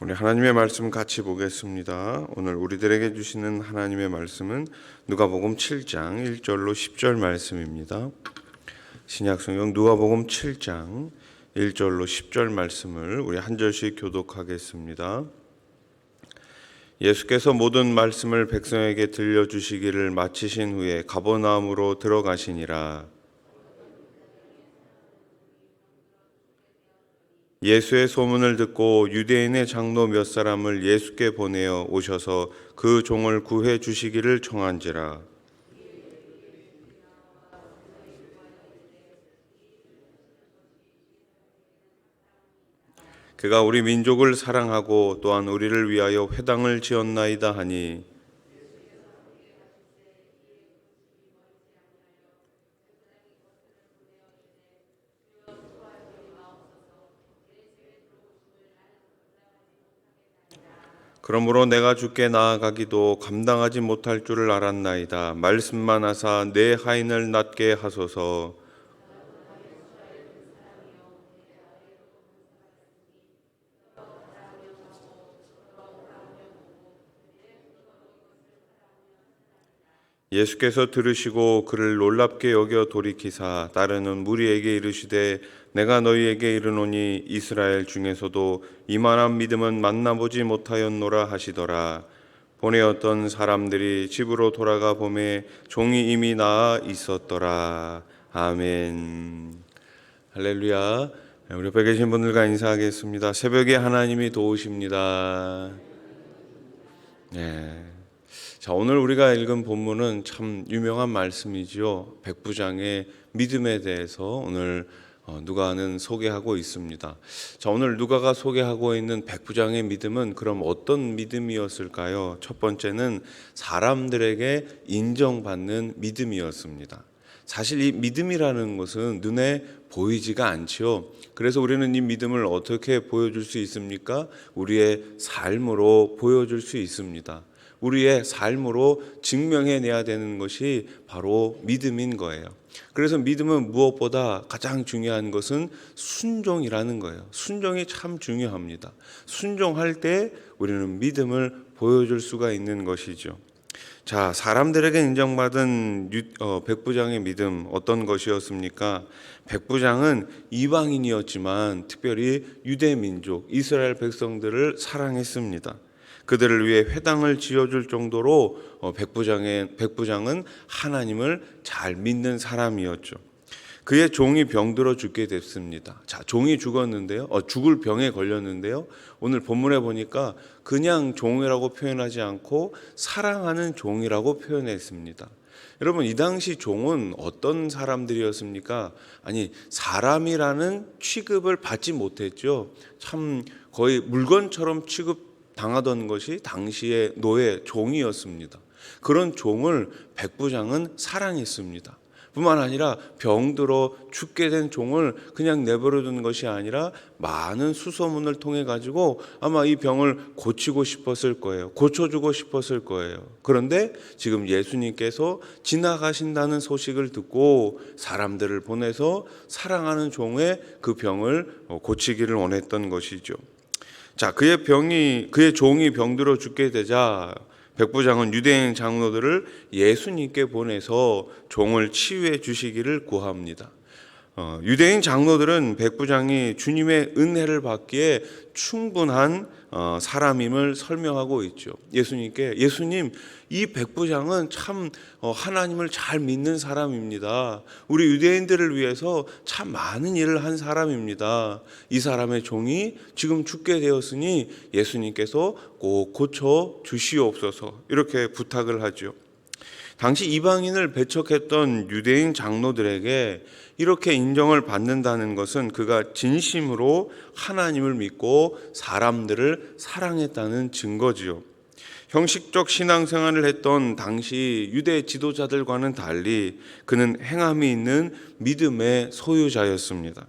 우리 하나님의 말씀 같이 보겠습니다. 오늘 우리들에게 주시는 하나님의 말씀은 누가복음 7장 1절로 10절 말씀입니다. 신약성경 누가복음 7장 1절로 10절 말씀을 우리 한 절씩 교독하겠습니다. 예수께서 모든 말씀을 백성에게 들려주시기를 마치신 후에 가버나움으로 들어가시니라. 예수의 소문을 듣고 유대인의 장로 몇 사람을 예수께 보내어 오셔서 그 종을 구해 주시기를 청한지라. 그가 우리 민족을 사랑하고 또한 우리를 위하여 회당을 지었나이다 하니 그러므로 내가 주께 나아가기도 감당하지 못할 줄을 알았나이다. 말씀만 하사 내 하인을 낫게 하소서. 예수께서 들으시고 그를 놀랍게 여겨 돌이키사 따르는 무리에게 이르시되 내가 너희에게 이르노니 이스라엘 중에서도 이만한 믿음은 만나보지 못하였노라 하시더라. 보내었던 사람들이 집으로 돌아가 보매 종이 이미 나아 있었더라. 아멘. 할렐루야. 우리 옆에 계신 분들과 인사하겠습니다. 새벽에 하나님이 도우십니다. 네. 자, 오늘 우리가 읽은 본문은 참 유명한 말씀이지요. 백부장의 믿음에 대해서 오늘 누가는 소개하고 있습니다. 자, 오늘 누가가 소개하고 있는 백부장의 믿음은 그럼 어떤 믿음이었을까요? 첫 번째는 사람들에게 인정받는 믿음이었습니다. 사실 이 믿음이라는 것은 눈에 보이지가 않지요. 그래서 우리는 이 믿음을 어떻게 보여줄 수 있습니까? 우리의 삶으로 보여줄 수 있습니다. 우리의 삶으로 증명해내야 되는 것이 바로 믿음인 거예요. 그래서 믿음은 무엇보다 가장 중요한 것은 순종이라는 거예요. 순종이 참 중요합니다. 순종할 때 우리는 믿음을 보여줄 수가 있는 것이죠. 자, 사람들에게 인정받은 백부장의 믿음 어떤 것이었습니까? 백부장은 이방인이었지만 특별히 유대 민족 이스라엘 백성들을 사랑했습니다. 그들을 위해 회당을 지어줄 정도로 백부장은 하나님을 잘 믿는 사람이었죠. 그의 종이 병들어 죽게 됐습니다. 자, 종이 죽었는데요. 죽을 병에 걸렸는데요. 오늘 본문에 보니까 그냥 종이라고 표현하지 않고 사랑하는 종이라고 표현했습니다. 여러분, 이 당시 종은 어떤 사람들이었습니까? 아니, 사람이라는 취급을 받지 못했죠. 참 거의 물건처럼 취급당하던 것이 당시의 노예 종이었습니다. 그런 종을 백부장은 사랑했습니다. 뿐만 아니라 병들어 죽게 된 종을 그냥 내버려둔 것이 아니라 많은 수소문을 통해 가지고 아마 이 병을 고치고 싶었을 거예요. 고쳐주고 싶었을 거예요. 그런데 지금 예수님께서 지나가신다는 소식을 듣고 사람들을 보내서 사랑하는 종의 그 병을 고치기를 원했던 것이죠. 자, 그의 종이 병들어 죽게 되자 백부장은 유대인 장로들을 예수님께 보내서 종을 치유해 주시기를 구합니다. 유대인 장로들은 백부장이 주님의 은혜를 받기에 충분한 사람임을 설명하고 있죠. 예수님, 이 백부장은 참 하나님을 잘 믿는 사람입니다. 우리 유대인들을 위해서 참 많은 일을 한 사람입니다. 이 사람의 종이 지금 죽게 되었으니 예수님께서 꼭 고쳐 주시옵소서 이렇게 부탁을 하죠. 당시 이방인을 배척했던 유대인 장로들에게 이렇게 인정을 받는다는 것은 그가 진심으로 하나님을 믿고 사람들을 사랑했다는 증거지요. 형식적 신앙생활을 했던 당시 유대 지도자들과는 달리 그는 행함이 있는 믿음의 소유자였습니다.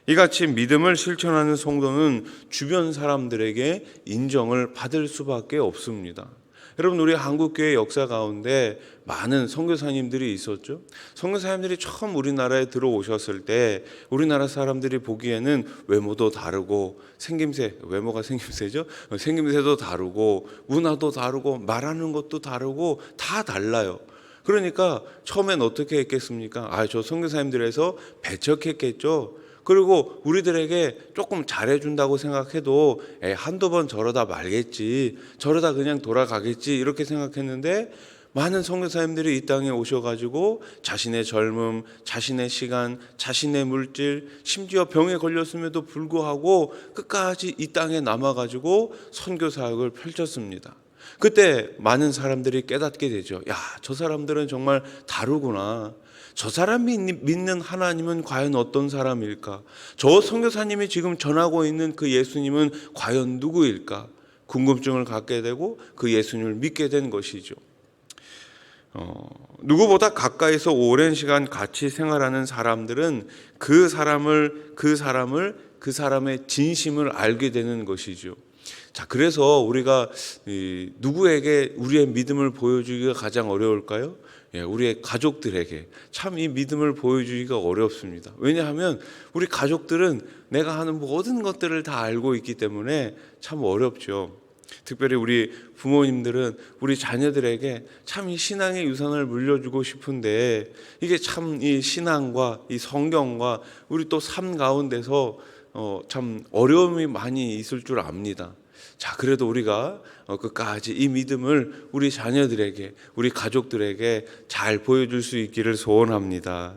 이같이 믿음을 실천하는 성도는 주변 사람들에게 인정을 받을 수밖에 없습니다. 여러분, 우리 한국교회 역사 가운데 많은 선교사님들이 있었죠. 선교사님들이 처음 우리나라에 들어오셨을 때 우리나라 사람들이 보기에는 외모도 다르고 외모가 생김새죠. 생김새도 다르고 문화도 다르고 말하는 것도 다르고 다 달라요. 그러니까 처음엔 어떻게 했겠습니까? 저 선교사님들에서 배척했겠죠. 그리고 우리들에게 조금 잘해준다고 생각해도 한두 번 저러다 말겠지, 저러다 그냥 돌아가겠지, 이렇게 생각했는데 많은 선교사님들이 이 땅에 오셔가지고 자신의 젊음, 자신의 시간, 자신의 물질, 심지어 병에 걸렸음에도 불구하고 끝까지 이 땅에 남아가지고 선교 사역을 펼쳤습니다. 그때 많은 사람들이 깨닫게 되죠. 저 사람들은 정말 다르구나. 저 사람이 믿는 하나님은 과연 어떤 사람일까? 저 선교사님이 지금 전하고 있는 그 예수님은 과연 누구일까? 궁금증을 갖게 되고 그 예수님을 믿게 된 것이죠. 누구보다 가까이서 오랜 시간 같이 생활하는 사람들은 그 사람의 진심을 알게 되는 것이죠. 자, 그래서 우리가 누구에게 우리의 믿음을 보여주기가 가장 어려울까요? 우리의 가족들에게 참 이 믿음을 보여주기가 어렵습니다. 왜냐하면 우리 가족들은 내가 하는 모든 것들을 다 알고 있기 때문에 참 어렵죠. 특별히 우리 부모님들은 우리 자녀들에게 참 이 신앙의 유산을 물려주고 싶은데 이게 참 이 신앙과 이 성경과 우리 또 삶 가운데서 참 어려움이 많이 있을 줄 압니다. 자, 그래도 우리가 끝까지 이 믿음을 우리 자녀들에게, 우리 가족들에게 잘 보여줄 수 있기를 소원합니다.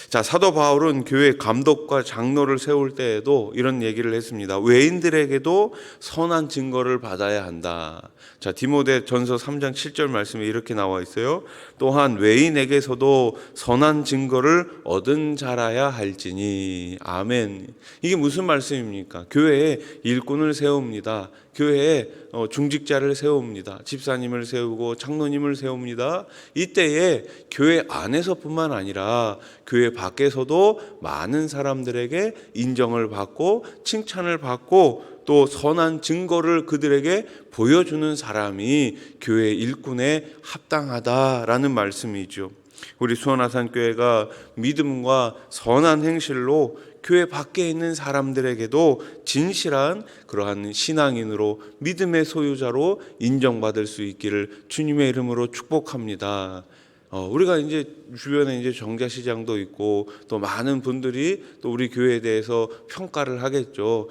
자, 사도 바울은 교회 감독과 장로를 세울 때에도 이런 얘기를 했습니다. 외인들에게도 선한 증거를 받아야 한다. 자, 디모데전서 3장 7절 말씀에 이렇게 나와 있어요. 또한 외인에게서도 선한 증거를 얻은 자라야 할지니. 아멘. 이게 무슨 말씀입니까? 교회에 일꾼을 세웁니다. 교회에 중직자를 세웁니다. 집사님을 세우고 장로님을 세웁니다. 이때에 교회 안에서뿐만 아니라 교회 밖에서도 많은 사람들에게 인정을 받고 칭찬을 받고 또 선한 증거를 그들에게 보여주는 사람이 교회 일꾼에 합당하다라는 말씀이죠. 우리 수원아산교회가 믿음과 선한 행실로 교회 밖에 있는 사람들에게도 진실한 그러한 신앙인으로 믿음의 소유자로 인정받을 수 있기를 주님의 이름으로 축복합니다. 우리가 이제 주변에 이제 정자시장도 있고 또 많은 분들이 또 우리 교회에 대해서 평가를 하겠죠.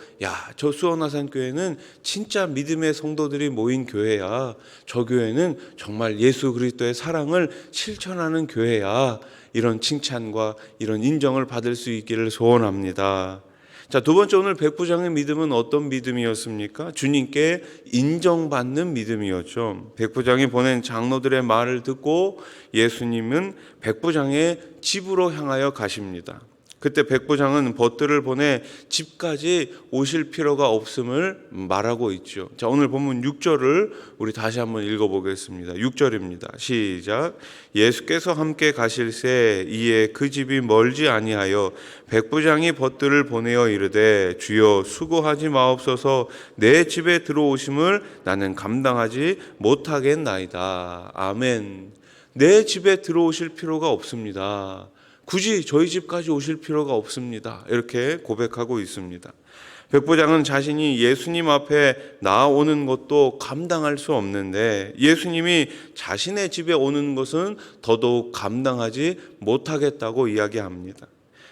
저 수원아산교회는 진짜 믿음의 성도들이 모인 교회야. 저 교회는 정말 예수 그리스도의 사랑을 실천하는 교회야. 이런 칭찬과 이런 인정을 받을 수 있기를 소원합니다. 자, 두 번째, 오늘 백부장의 믿음은 어떤 믿음이었습니까? 주님께 인정받는 믿음이었죠. 백부장이 보낸 장로들의 말을 듣고 예수님은 백부장의 집으로 향하여 가십니다. 그때 백부장은 벗들을 보내 집까지 오실 필요가 없음을 말하고 있죠. 자, 오늘 본문 6절을 우리 다시 한번 읽어보겠습니다. 6절입니다. 시작. 예수께서 함께 가실새 이에 그 집이 멀지 아니하여 백부장이 벗들을 보내어 이르되 주여 수고하지 마옵소서 내 집에 들어오심을 나는 감당하지 못하겠나이다. 아멘. 내 집에 들어오실 필요가 없습니다. 굳이 저희 집까지 오실 필요가 없습니다. 이렇게 고백하고 있습니다. 백부장은 자신이 예수님 앞에 나아오는 것도 감당할 수 없는데 예수님이 자신의 집에 오는 것은 더더욱 감당하지 못하겠다고 이야기합니다.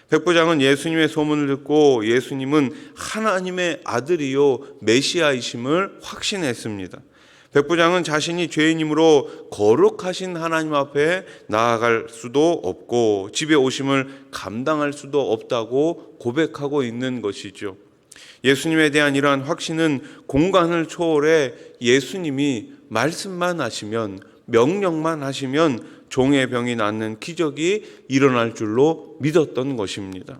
백부장은 예수님의 소문을 듣고 예수님은 하나님의 아들이요 메시아이심을 확신했습니다. 백부장은 자신이 죄인이므로 거룩하신 하나님 앞에 나아갈 수도 없고 집에 오심을 감당할 수도 없다고 고백하고 있는 것이죠. 예수님에 대한 이러한 확신은 공간을 초월해 예수님이 말씀만 하시면, 명령만 하시면 종의 병이 낫는 기적이 일어날 줄로 믿었던 것입니다.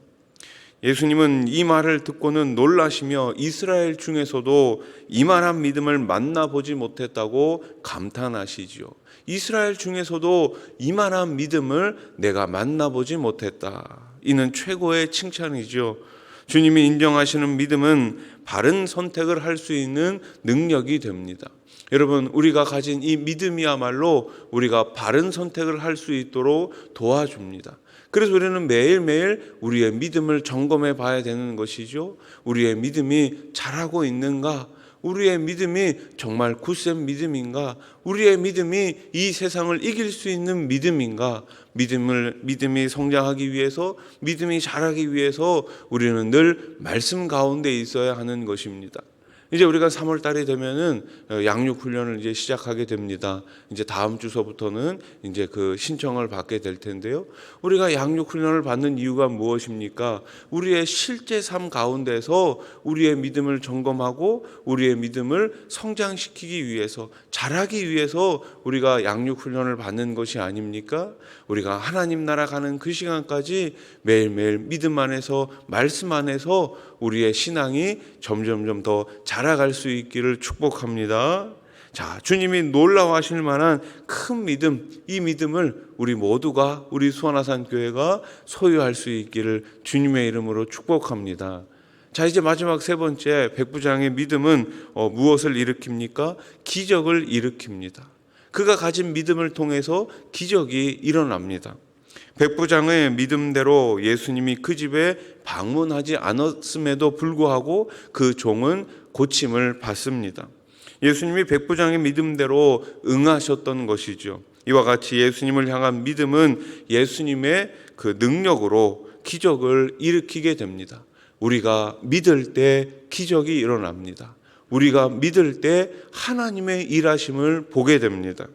예수님은 이 말을 듣고는 놀라시며 이스라엘 중에서도 이만한 믿음을 만나보지 못했다고 감탄하시지요. 이스라엘 중에서도 이만한 믿음을 내가 만나보지 못했다. 이는 최고의 칭찬이죠. 주님이 인정하시는 믿음은 바른 선택을 할 수 있는 능력이 됩니다. 여러분, 우리가 가진 이 믿음이야말로 우리가 바른 선택을 할 수 있도록 도와줍니다. 그래서 우리는 매일매일 우리의 믿음을 점검해 봐야 되는 것이죠. 우리의 믿음이 잘하고 있는가? 우리의 믿음이 정말 굳센 믿음인가? 우리의 믿음이 이 세상을 이길 수 있는 믿음인가? 믿음이 성장하기 위해서, 믿음이 자라기 위해서 우리는 늘 말씀 가운데 있어야 하는 것입니다. 이제 우리가 3월 달이 되면은 양육 훈련을 이제 시작하게 됩니다. 이제 다음 주서부터는 이제 그 신청을 받게 될 텐데요. 우리가 양육 훈련을 받는 이유가 무엇입니까? 우리의 실제 삶 가운데서 우리의 믿음을 점검하고 우리의 믿음을 성장시키기 위해서, 자라기 위해서 우리가 양육 훈련을 받는 것이 아닙니까? 우리가 하나님 나라 가는 그 시간까지 매일매일 믿음 안에서, 말씀 안에서 우리의 신앙이 점점점 더 자라갈 수 있기를 축복합니다. 자, 주님이 놀라워하실 만한 큰 믿음, 이 믿음을 우리 모두가, 우리 수원아산 교회가 소유할 수 있기를 주님의 이름으로 축복합니다. 자, 이제 마지막 세 번째, 백부장의 믿음은 무엇을 일으킵니까? 기적을 일으킵니다. 그가 가진 믿음을 통해서 기적이 일어납니다. 백부장의 믿음대로 예수님이 그 집에 방문하지 않았음에도 불구하고 그 종은 고침을 받습니다. 예수님이 백부장의 믿음대로 응하셨던 것이죠. 이와 같이 예수님을 향한 믿음은 예수님의 그 능력으로 기적을 일으키게 됩니다. 우리가 믿을 때 기적이 일어납니다. 우리가 믿을 때 하나님의 일하심을 보게 됩니다.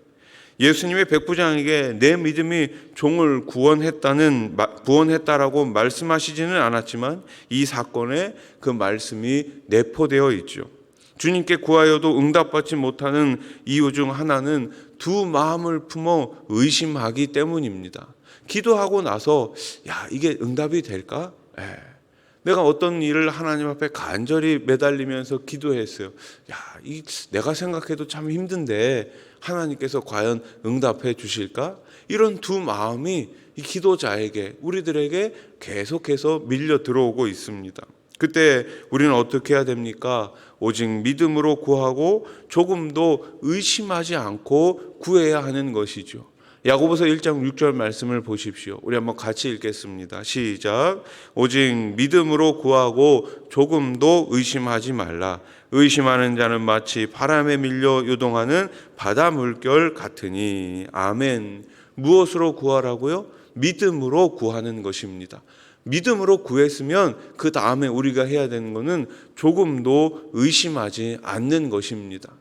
예수님의 백부장에게 내 믿음이 종을 구원했다라고 말씀하시지는 않았지만 이 사건에 그 말씀이 내포되어 있죠. 주님께 구하여도 응답받지 못하는 이유 중 하나는 두 마음을 품어 의심하기 때문입니다. 기도하고 나서 이게 응답이 될까? 내가 어떤 일을 하나님 앞에 간절히 매달리면서 기도했어요. 내가 생각해도 참 힘든데 하나님께서 과연 응답해 주실까? 이런 두 마음이 이 기도자에게, 우리들에게 계속해서 밀려 들어오고 있습니다. 그때 우리는 어떻게 해야 됩니까? 오직 믿음으로 구하고 조금도 의심하지 않고 구해야 하는 것이죠. 야고보서 1장 6절 말씀을 보십시오. 우리 한번 같이 읽겠습니다. 시작. 오직 믿음으로 구하고 조금도 의심하지 말라. 의심하는 자는 마치 바람에 밀려 요동하는 바다 물결 같으니. 아멘. 무엇으로 구하라고요? 믿음으로 구하는 것입니다. 믿음으로 구했으면 그 다음에 우리가 해야 되는 것은 조금도 의심하지 않는 것입니다.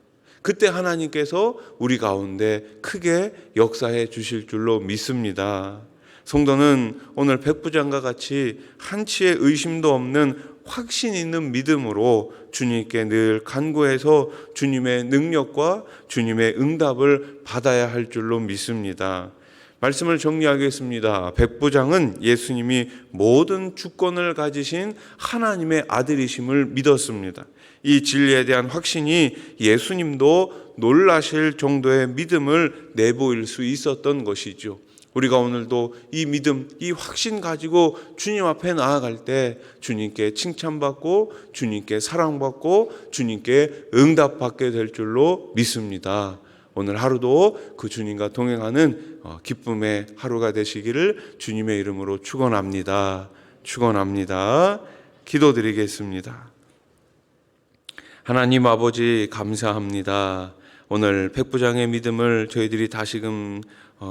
그때 하나님께서 우리 가운데 크게 역사해 주실 줄로 믿습니다. 성도는 오늘 백부장과 같이 한치의 의심도 없는 확신 있는 믿음으로 주님께 늘 간구해서 주님의 능력과 주님의 응답을 받아야 할 줄로 믿습니다. 말씀을 정리하겠습니다. 백부장은 예수님이 모든 주권을 가지신 하나님의 아들이심을 믿었습니다. 이 진리에 대한 확신이 예수님도 놀라실 정도의 믿음을 내보일 수 있었던 것이죠. 우리가 오늘도 이 믿음, 이 확신 가지고 주님 앞에 나아갈 때 주님께 칭찬받고 주님께 사랑받고 주님께 응답받게 될 줄로 믿습니다. 오늘 하루도 그 주님과 동행하는 기쁨의 하루가 되시기를 주님의 이름으로 축원합니다. 축원합니다. 기도드리겠습니다. 하나님 아버지 감사합니다. 오늘 백부장의 믿음을 저희들이 다시금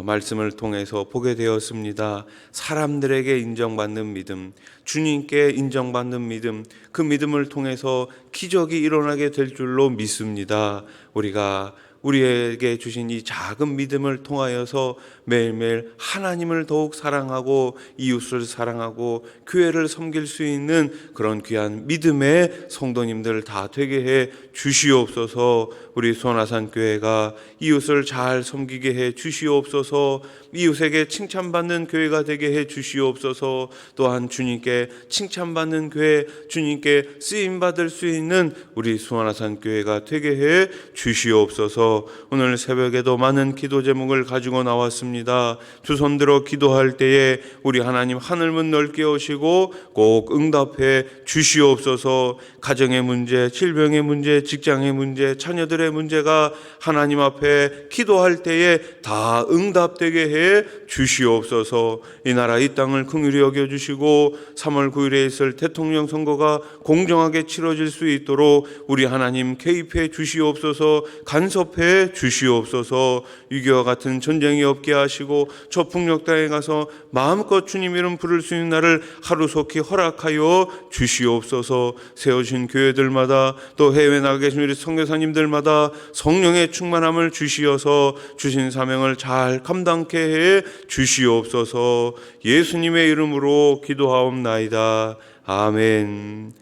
말씀을 통해서 보게 되었습니다. 사람들에게 인정받는 믿음, 주님께 인정받는 믿음, 그 믿음을 통해서 기적이 일어나게 될 줄로 믿습니다. 우리에게 주신 이 작은 믿음을 통하여서 매일매일 하나님을 더욱 사랑하고 이웃을 사랑하고 교회를 섬길 수 있는 그런 귀한 믿음의 성도님들 다 되게 해 주시옵소서. 우리 수원아산 교회가 이웃을 잘 섬기게 해 주시옵소서. 이웃에게 칭찬받는 교회가 되게 해 주시옵소서. 또한 주님께 칭찬받는 교회, 주님께 쓰임받을 수 있는 우리 수원아산 교회가 되게 해 주시옵소서. 주시어 오늘 새벽에도 많은 기도 제목을 가지고 나왔습니다. 두 손 들어 기도할 때에 우리 하나님 하늘문 넓게 여시고 꼭 응답해 주시옵소서. 가정의 문제, 질병의 문제, 직장의 문제, 자녀들의 문제가 하나님 앞에 기도할 때에 다 응답되게 해 주시옵소서. 이 나라 이 땅을 긍휼히 여겨주시고 3월 9일에 있을 대통령 선거가 공정하게 치러질 수 있도록 우리 하나님 개입해 주시옵소서. 간섭해 주시옵소서. 위기와 같은 전쟁이 없게 하시고 저 북녘 땅에 가서 마음껏 주님 이름 부를 수 있는 날을 하루속히 허락하여 주시옵소서. 세워진 교회들마다 또 해외 나가 계신 우리 선교사님들마다 성령의 충만함을 주시어서 주신 사명을 잘 감당케 해 주시옵소서. 예수님의 이름으로 기도하옵나이다. 아멘.